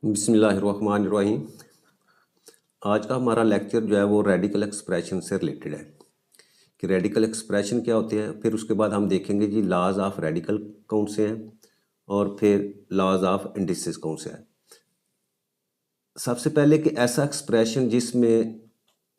बिस्मिल्लाहिर्रहमानिर्रहीम। आज का हमारा लेक्चर जो है वो रेडिकल एक्सप्रेशन से रिलेटेड है कि रेडिकल एक्सप्रेशन क्या होते हैं। फिर उसके बाद हम देखेंगे जी लॉज ऑफ रेडिकल कौन से हैं और फिर लॉज ऑफ इंडिसेस कौन से हैं। सबसे पहले कि ऐसा एक्सप्रेशन जिसमें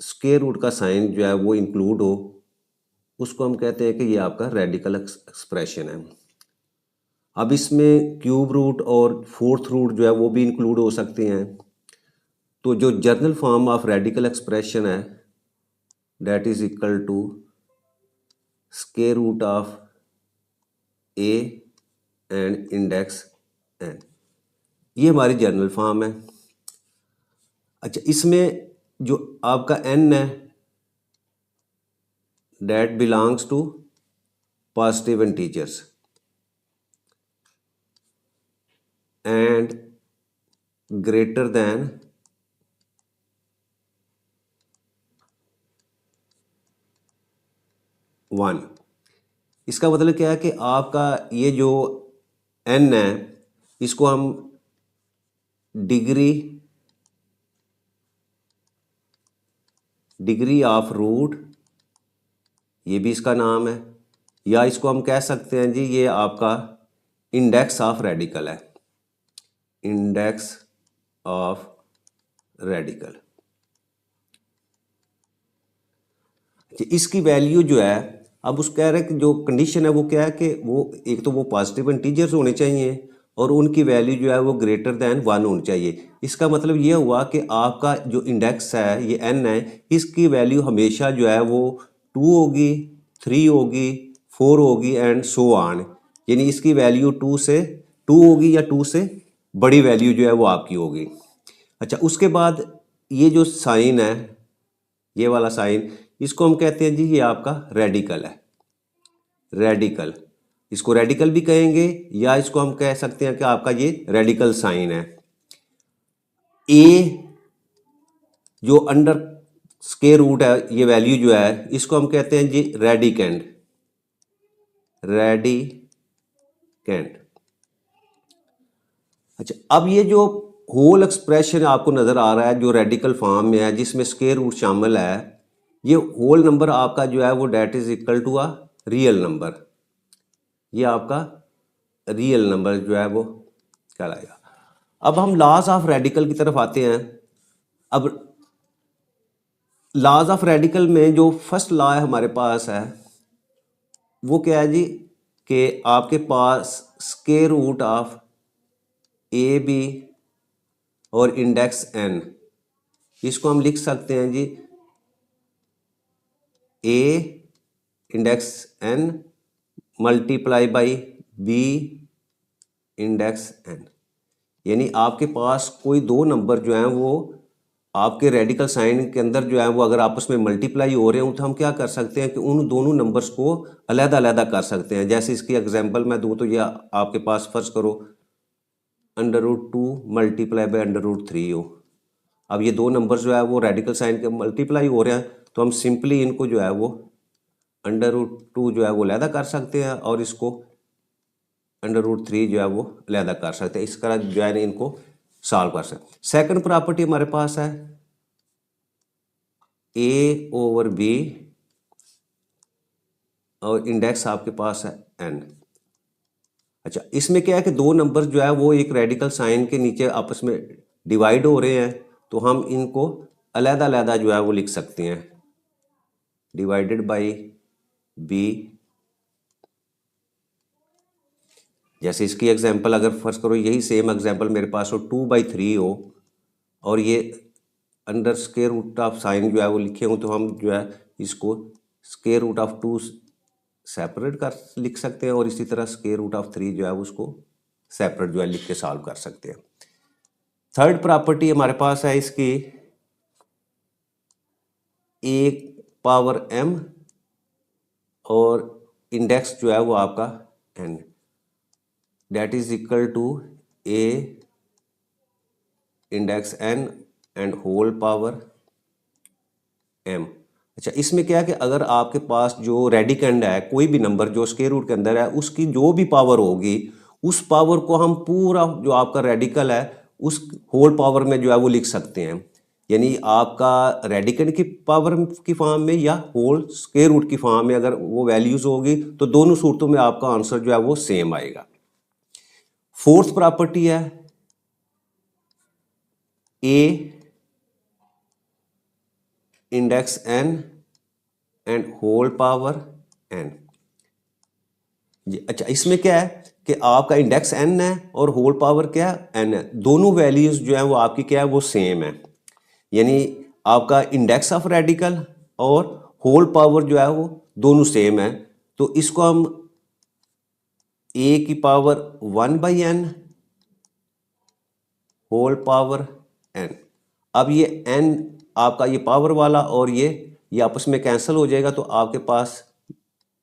स्क्वायर रूट का साइन जो है वो इंक्लूड हो, उसको हम कहते हैं कि ये आपका रेडिकल एक्सप्रेशन है। अब इसमें क्यूब रूट और फोर्थ रूट जो है वो भी इंक्लूड हो सकते हैं। तो जो journal form of radical expression है that is equal to square root of a and index n। ये हमारी जनरल फॉर्म है। अच्छा, इसमें जो आपका n है that belongs to positive integers and greater than 1। इसका मतलब क्या है कि आपका ये जो n है इसको हम डिग्री ऑफ रूट, ये भी इसका नाम है, या इसको हम कह सकते हैं जी ये आपका इंडेक्स ऑफ रेडिकल है, इंडेक्स ऑफ रेडिकल। इसकी वैल्यू जो है, अब उस कह रहे हैं कि जो कंडीशन है वो क्या है कि वो एक तो वो पॉजिटिव इंटीजर्स होने चाहिए और उनकी वैल्यू जो है वो ग्रेटर दैन 1 होनी चाहिए। इसका मतलब ये हुआ कि आपका जो इंडेक्स है ये n है, इसकी वैल्यू हमेशा जो है वो 2 होगी, 3 होगी, 4 होगी एंड सो ऑन। यानी इसकी वैल्यू 2 होगी या 2 से बड़ी वैल्यू जो है वो आपकी होगी। अच्छा, उसके बाद ये जो साइन है, ये वाला साइन, इसको हम कहते हैं जी ये आपका रेडिकल है, रेडिकल। इसको रेडिकल भी कहेंगे या इसको हम कह सकते हैं कि आपका ये रेडिकल साइन है। ए जो अंडर स्क्वायर रूट है, ये वैल्यू जो है इसको हम कहते हैं जी रेडिकेंड, रेडिकेंड। अच्छा, अब ये जो होल एक्सप्रेशन आपको नजर आ रहा है जो रेडिकल फॉर्म में है जिसमें स्क्वायर रूट शामिल है, ये होल नंबर आपका जो है वो that is equal to a real number. ये आपका रियल नंबर जो है वो कहलाएगा। अब हम लॉज ऑफ रेडिकल की तरफ आते हैं। अब लॉज ऑफ रेडिकल में जो फर्स्ट लॉ है हमारे पास है वो क्या है जी कि आपके पास square root of A B और इंडेक्स एन, इसको हम लिख सकते हैं जी A index N multiply by B index N. यानी आपके पास कोई दो नंबर जो हैं वो आपके रेडिकल साइन के अंदर जो है वो अगर आपस में मल्टीप्लाई हो रहे हो तो हम क्या कर सकते हैं कि उन दोनों नंबर्स को अलग अलग कर सकते हैं। जैसे इसकी एग्जांपल मैं दूँ तो ये आपके पास फर्ज करो √2 मल्टीप्लाई बाई √3 हो। अब ये दो नंबर्स जो है वो रेडिकल साइन के मल्टीप्लाई हो रहे हैं तो हम सिंपली इनको जो है वो √2 जो है वो अलग कर सकते हैं और इसको √3 जो है वो अलग कर सकते हैं। इस तरह जो है इनको सॉल्व कर सकते हैं। सेकंड प्रॉपर्टी हमारे पास है ए ओवर बी और इंडेक्स आपके पास है एन। अच्छा, इसमें क्या है कि दो नंबर जो है वो एक रेडिकल साइन के नीचे आपस में डिवाइड हो रहे हैं तो हम इनको अलग अलग जो है वो लिख सकते हैं, डिवाइडेड बाई बी। जैसे इसकी एग्जांपल अगर फर्ज करो यही सेम एग्जांपल मेरे पास हो 2/3 हो और ये under square root of sine जो है वो लिखे हो तो हम जो है इसको स्क्वायर रूट ऑफ 2 सेपरेट कर लिख सकते हैं और इसी तरह स्क्वायर रूट ऑफ 3 जो है उसको सेपरेट जो है लिख के सॉल्व कर सकते हैं। थर्ड प्रॉपर्टी हमारे पास है इसकी ए पावर m और इंडेक्स जो है वो आपका n, that is equal to a index n and whole power m। अच्छा, इसमें क्या है कि अगर आपके पास जो रेडिकेंड है कोई भी नंबर जो स्क्वायर रूट के अंदर है उसकी जो भी पावर होगी उस पावर को हम पूरा जो आपका रेडिकल है उस होल पावर में जो है वो लिख सकते हैं, यानी आपका रेडिकल की पावर की फॉर्म में या होल स्क्वायर रूट की फॉर्म में अगर वो वैल्यूज होगी तो दोनों सूरतों में आपका आंसर जो है वो सेम आएगा। फोर्थ प्रॉपर्टी है A index N and whole power N. अच्छा, इसमें क्या है कि आपका इंडेक्स एन है और होल पावर क्या है, एन है। दोनों वैल्यूज जो है वो आपकी क्या है वो सेम है, यानी आपका इंडेक्स ऑफ रेडिकल और होल पावर जो है वो दोनों सेम है। तो इसको हम ए की power 1/n whole power n। अब ये n आपका ये पावर वाला और ये आपस में कैंसिल हो जाएगा, तो आपके पास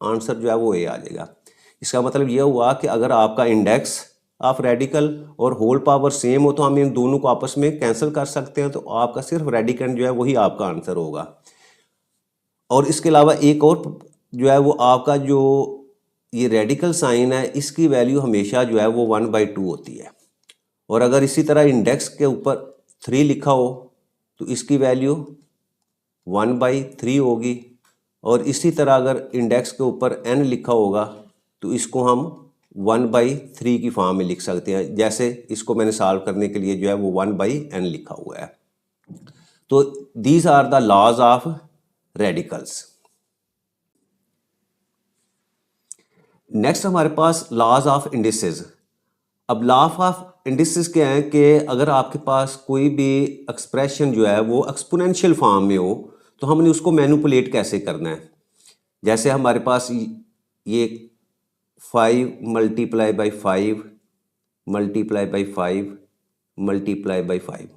आंसर जो है वो ए आ जाएगा। इसका मतलब ये हुआ कि अगर आपका इंडेक्स ऑफ रेडिकल और होल पावर सेम हो तो हम इन दोनों को आपस में कैंसिल कर सकते हैं, तो आपका सिर्फ रेडिकल जो है वही आपका आंसर होगा। और इसके अलावा एक और जो है वो आपका जो ये रेडिकल साइन है इसकी वैल्यू हमेशा जो है वो 1/2 होती है, और अगर इसी तरह इंडेक्स के ऊपर 3 लिखा हो तो इसकी वैल्यू 1/3 होगी, और इसी तरह अगर इंडेक्स के ऊपर n लिखा होगा तो इसको हम 1/3 की फॉर्म में लिख सकते हैं। जैसे इसको मैंने सॉल्व करने के लिए जो है वो 1/n लिखा हुआ है। तो these are the laws of radicals. Next हमारे पास लॉज ऑफ इंडिसेस। अब लॉ ऑफ इंडिसेस क्या है कि अगर आपके पास कोई भी एक्सप्रेशन जो है वो एक्सपोनेंशियल फॉर्म में हो तो हमने उसको मैनिपुलेट कैसे करना है। जैसे हमारे पास ये 5 multiply by 5 multiply by 5 multiply by 5,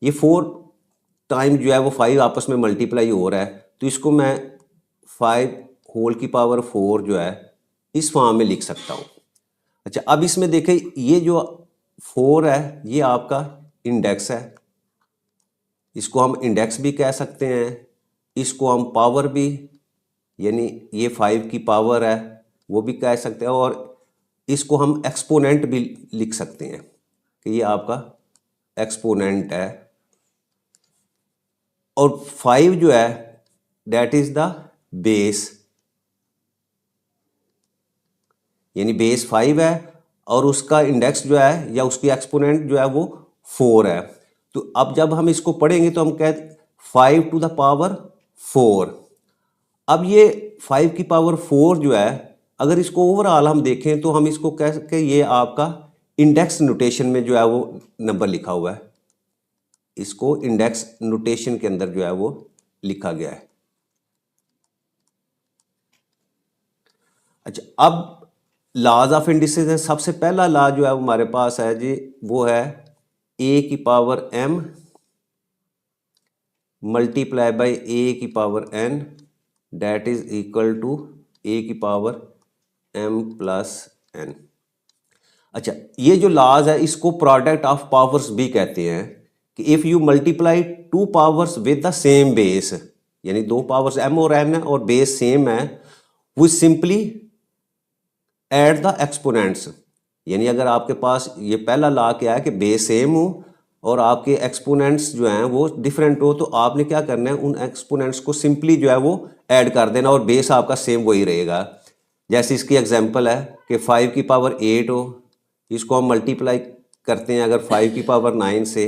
ये 4 टाइम जो है वो 5 आपस में मल्टीप्लाई हो रहा है, तो इसको मैं 5 होल की पावर 4 जो है इस फॉर्म में लिख सकता हूँ। अच्छा, अब इसमें देखें ये जो 4 है ये आपका इंडेक्स है, इसको हम इंडेक्स भी कह सकते हैं, इसको हम पावर भी, यानी ये 5 की पावर है वो भी कह सकते हैं, और इसको हम एक्सपोनेंट भी लिख सकते हैं कि ये आपका एक्सपोनेंट है। और 5 जो है दैट इज द बेस, यानी बेस 5 है और उसका इंडेक्स जो है या उसकी एक्सपोनेंट जो है वो 4 है। तो अब जब हम इसको पढ़ेंगे तो हम कहते 5 टू द पावर 4। अब ये 5 की पावर 4 जो है अगर इसको ओवरऑल हम देखें तो हम इसको कह सकते ये आपका इंडेक्स नोटेशन में जो है वो नंबर लिखा हुआ है, इसको इंडेक्स नोटेशन के अंदर जो है वो लिखा गया है। अच्छा, अब लॉज ऑफ इंडिसेस है। सबसे पहला लॉ जो है हमारे पास है जी वो है ए की power m multiply by A की power n that is equal to A की पावर m प्लस n। अच्छा, ये जो लॉज है इसको प्रोडक्ट ऑफ पावर्स भी कहते हैं कि if you multiply 2 powers with the same base, यानी 2 पावर्स m और n है और बेस सेम है, वो सिंपली एट द एक्सपोनेंट्स। यानी अगर आपके पास ये पहला लॉ क्या है कि बेस सेम हो और आपके एक्सपोनेंट्स जो हैं वो डिफरेंट हो, तो आपने क्या करना है उन एक्सपोनेंट्स को सिंपली जो है वो ऐड कर देना और बेस आपका सेम वही रहेगा। जैसे इसकी एग्जांपल है कि 5 की पावर 8 हो, इसको हम मल्टीप्लाई करते हैं अगर 5 की पावर 9 से,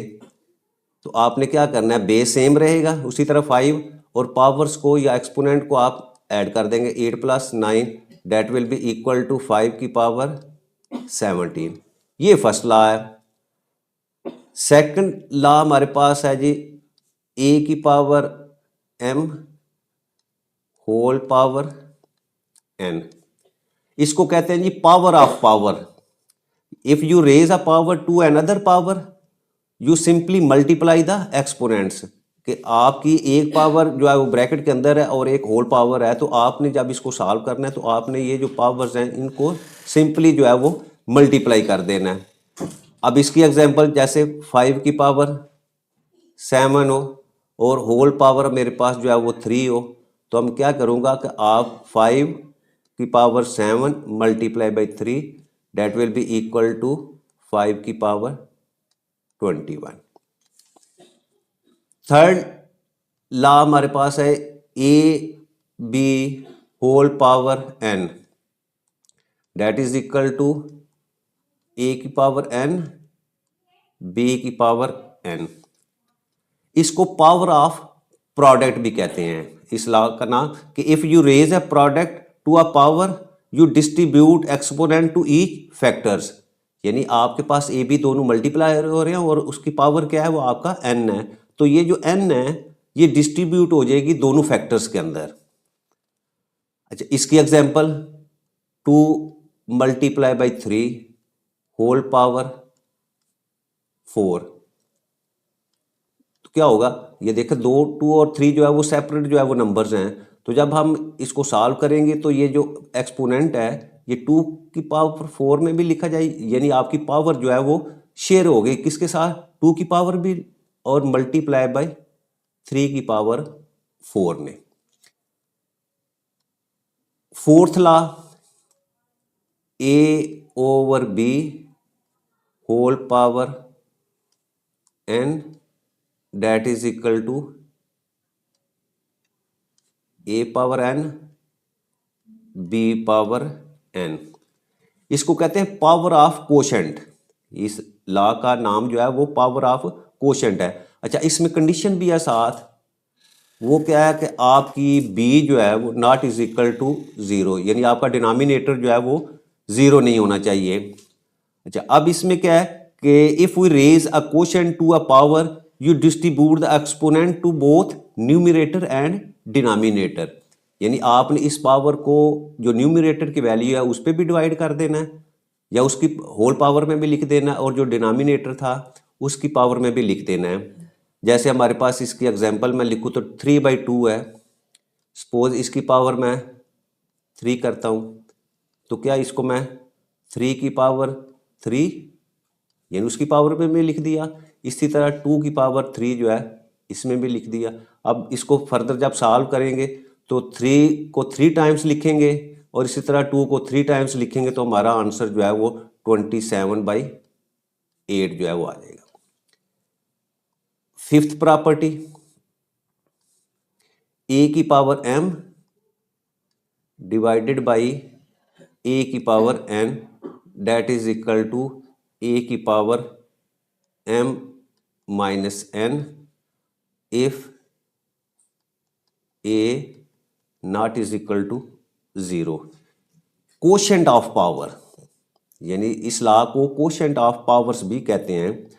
तो आपने क्या करना है बेस सेम रहेगा उसी तरह 5 और पावर्स को या एक्सपोनेंट को आप ऐड कर देंगे 8 plus 9 that will be equal to 5 की पावर 17। ये फर्स्ट लॉ है। सेकंड लॉ हमारे पास है जी ए की power m whole power n। इसको कहते हैं जी power of power. If you raise a power to another power you simply multiply the exponents, कि आपकी एक पावर जो है वो ब्रैकेट के अंदर है और एक होल पावर है, तो आपने जब इसको सॉल्व करना है तो आपने ये जो पावर्स हैं इनको सिंपली जो है वो मल्टीप्लाई कर देना है। अब इसकी एग्जांपल जैसे 5 की पावर 7 हो और होल पावर मेरे पास जो है वो 3 हो, तो हम क्या करूँगा कि आप 5 की power 7 multiply by 3 that will be equal to 5 की पावर 21। थर्ड लॉ हमारे पास है A B whole power n, that is equal to A की पावर n बी की पावर n। इसको पावर ऑफ प्रोडक्ट भी कहते हैं। इस लॉ का नाम कि if you raise a product to a power you distribute exponent to each factors, यानी आपके पास ए बी दोनों मल्टीप्लाई हो रहे हैं और उसकी पावर क्या है, वो आपका n है। तो ये जो n है ये डिस्ट्रीब्यूट हो जाएगी दोनों फैक्टर्स के अंदर। अच्छा, इसकी example 2 multiply by 3 whole power 4, तो क्या होगा, ये देखो 2 2 और 3 जो है वो सेपरेट जो है वो नंबर्स हैं। तो जब हम इसको सॉल्व करेंगे तो ये जो एक्सपोनेंट है ये 2 की पावर 4 में भी लिखा जाए, यानी आपकी पावर जो है वो शेयर हो गई किसके साथ, 2 की पावर भी और मल्टीप्लाई बाय 3 की पावर 4 में। Fourth law a over b whole power n that is equal to a power n b power n। इसको कहते हैं पावर ऑफ कोशेंट। इस लॉ का नाम जो है वो पावर ऑफ कोशेंट है। अच्छा, इसमें कंडीशन भी है साथ, वो क्या है कि आपकी b जो है वो नॉट इज इक्वल टू 0, यानी आपका डिनोमिनेटर जो है वो 0 नहीं होना चाहिए। अच्छा, अब इसमें क्या है कि if we raise a quotient to a power you distribute the exponent to both numerator and denominator, यानी आपने इस पावर को जो न्यूमरेटर की वैल्यू है उस पर भी डिवाइड कर देना है या उसकी होल पावर में भी लिख देना है, और जो डिनोमिनेटर था उसकी पावर में भी लिख देना है। जैसे हमारे पास इसकी एग्जांपल मैं लिखूँ तो 3/2 है, सपोज इसकी पावर मैं 3 करता हूँ, तो क्या इसको मैं 3 की पावर 3 यानी उसकी पावर में भी लिख दिया। इसी तरह 2 की पावर 3 जो है इसमें भी लिख दिया। अब इसको फर्दर जब सॉल्व करेंगे तो 3 को 3 टाइम्स लिखेंगे और इसी तरह 2 को 3 टाइम्स लिखेंगे तो हमारा आंसर जो है वो 27/8 जो है वो आ जाएगा। फिफ्थ प्रॉपर्टी ए की power m divided by A की power n that is equal to A की power m minus n if a not is equal to 0। Quotient of power, यानी इस लॉ को कोशेंट ऑफ पावर्स भी कहते हैं।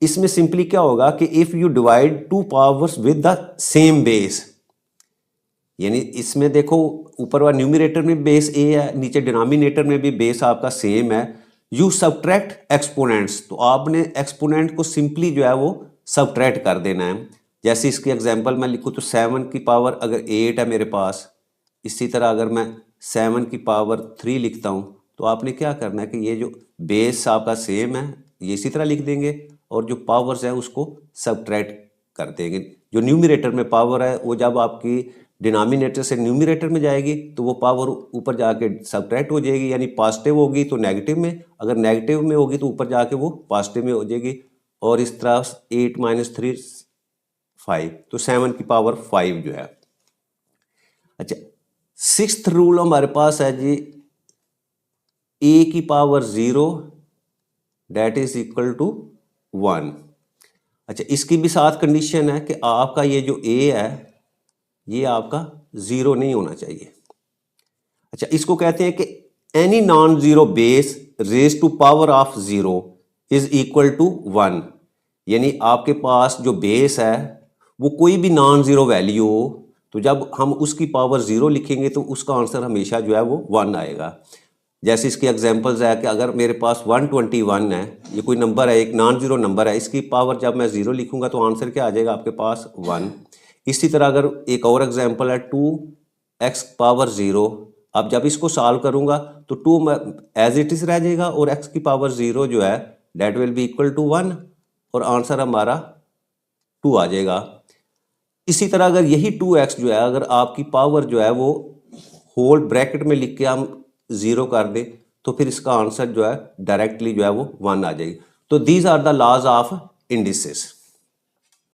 इसमें सिंपली क्या होगा कि if you divide two powers with the same base, यानी इसमें देखो ऊपर वाला न्यूमरेटर में बेस a है, नीचे डिनोमिनेटर में भी बेस आपका सेम है। यू सबट्रैक्ट एक्सपोनेंट्स, तो आपने एक्सपोनेंट को सिंपली जो है वो सबट्रैक्ट कर देना है। जैसे इसकी एग्जांपल मैं लिखूँ तो 7 की पावर अगर 8 है मेरे पास, इसी तरह अगर मैं 7 की पावर 3 लिखता हूँ तो आपने क्या करना है कि ये जो बेस आपका सेम है ये इसी तरह लिख देंगे और जो पावर्स है उसको सबट्रैक्ट कर देंगे। जो न्यूमरेटर में पावर है वो जब आपकी डिनोमिनेटर से न्यूमरेटर में जाएगी तो वो पावर ऊपर जाके सबट्रैक्ट हो जाएगी, यानी पॉजिटिव होगी तो नेगेटिव में, अगर नेगेटिव में होगी तो ऊपर जाके वो पॉजिटिव में हो जाएगी। और इस तरह 8 - 3 5, तो 7 की पावर 5 जो है। अच्छा, सिक्स्थ रूल हमारे पास है जी ए की power 0 that is equal to 1। अच्छा, इसकी भी साथ कंडीशन है कि आपका ये जो ए है ये आपका 0 नहीं होना चाहिए। अच्छा, इसको कहते हैं कि any non zero base raise to power of 0 is equal to 1, यानी आपके पास जो बेस है वो कोई भी नॉन जीरो वैल्यू हो तो जब हम उसकी पावर 0 लिखेंगे तो उसका आंसर हमेशा जो है वो 1 आएगा। जैसे इसकी एग्जांपल्स है कि अगर मेरे पास 121 है, ये कोई नंबर है, एक नॉन जीरो नंबर है, इसकी पावर जब मैं 0 लिखूंगा तो आंसर क्या आ जाएगा आपके पास 1। इसी तरह अगर एक और एग्जांपल है 2x पावर 0, अब जब इसको सॉल्व करूंगा तो 2 एज इट इज रह जाएगा और x की पावर 0 जो है that will be equal to 1 और आंसर हमारा 2 आ जाएगा। इसी तरह अगर यही 2x जो है अगर आपकी पावर जो है वो होल ब्रैकेट में लिख के हम 0 कर दें तो फिर इसका आंसर जो है डायरेक्टली जो है वो 1 आ जाएगी। तो these are the laws of indices.